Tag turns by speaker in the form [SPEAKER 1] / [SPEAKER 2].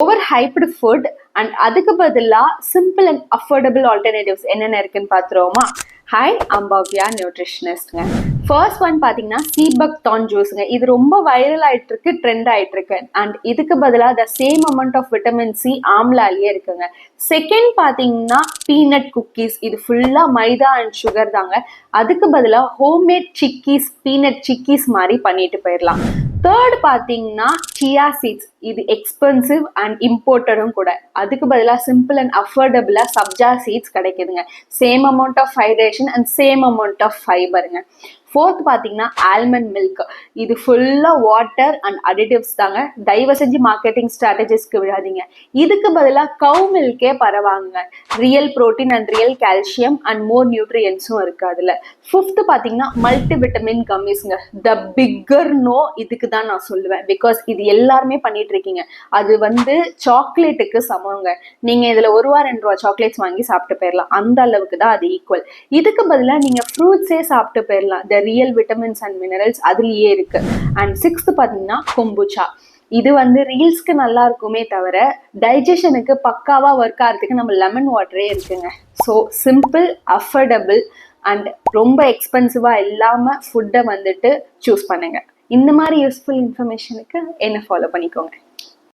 [SPEAKER 1] Over hyped food and அதுக்கு பதிலாக simple and affordable alternatives என்னென்ன இருக்குன்னு பார்த்துருவோமா? ஹாய், அம்பாவ்யா நியூட்ரிஷனிஸ்ட்ங்க. ஃபர்ஸ்ட் ஒன் பார்த்தீங்கன்னா சீபக்தான் ஜூஸுங்க. இது ரொம்ப வைரல் ஆகிட்டு இருக்கு, ட்ரெண்ட் ஆகிட்டு இருக்கு. அண்ட் இதுக்கு பதிலாக the same amount of vitamin C ஆம்லாலேயே இருக்குங்க. செகண்ட் பார்த்தீங்கன்னா பீனட் குக்கீஸ். இது ஃபுல்லாக மைதா அண்ட் சுகர் தாங்க. அதுக்கு பதிலாக ஹோம்மேட் சிக்கீஸ், பீனட் சிக்கீஸ் மாதிரி பண்ணிட்டு போயிடலாம். தேர்ட் பார்த்தீங்கன்னா சியா சீட்ஸ். இது எக்ஸ்பென்சிவ் அண்ட் இம்போர்ட்டடும் கூட. அதுக்கு பதிலாக சிம்பிள் அண்ட் அஃபோர்டபுளாக சப்ஜா சீட்ஸ் கிடைக்குதுங்க. Same amount of hydration and same amount of ஃபைபருங்க. ஃபோர்த் பார்த்தீங்கன்னா ஆல்மண்ட் மில்க். இது ஃபுல்லாக வாட்டர் அண்ட் அடிட்டிவ்ஸ் தாங்க. தயவு செஞ்சு மார்க்கெட்டிங் ஸ்ட்ராட்டஜிஸ்க்கு விடாதீங்க. இதுக்கு பதிலாக கவு மில்கே பரவாங்க. Real protein and real calcium and more நியூட்ரியன்ஸும் இருக்குது அதில். ஃபிஃப்த்து பார்த்தீங்கன்னா மல்டி விட்டமின் கம்மிஸ்ங்க. த பிக்கர் நோ இதுக்கு தான் நான் சொல்லுவேன். பிகாஸ் இது எல்லாருமே பண்ணிட்டு இருக்கீங்க. அது சாக்லேட்டுக்கு சமங்க. நீங்கள் இதில் ₹1 ₹2 சாக்லேட்ஸ் வாங்கி சாப்பிட்டு போயிடலாம். அந்த அளவுக்கு தான் அது ஈக்குவல். இதுக்கு பதிலாக நீங்கள் ஃப்ரூட்ஸே சாப்பிட்டு போயிடலாம். ரியல் விட்டமின்ஸ் அண்ட் மினரல்ஸ் அதுலயே இருக்கு. அண்ட் சிக்ஸ்த் பார்த்தீங்கன்னா கொம்புச்சா. இது ரீல்ஸ்க்கு நல்லா இருக்குமே தவிர டைஜஷனுக்கு பக்காவா ஒர்க் ஆகிறதுக்கு நம்ம லெமன் வாட்டரே இருக்குங்க. ஸோ சிம்பிள், அஃபோர்டபுள் அண்ட் ரொம்ப எக்ஸ்பென்சிவா இல்லாம ஃபுட்டை சூஸ் பண்ணுங்க. இந்த மாதிரி யூஸ்ஃபுல் இன்ஃபர்மேஷனுக்கு என்ன ஃபாலோ பண்ணிக்கோங்க.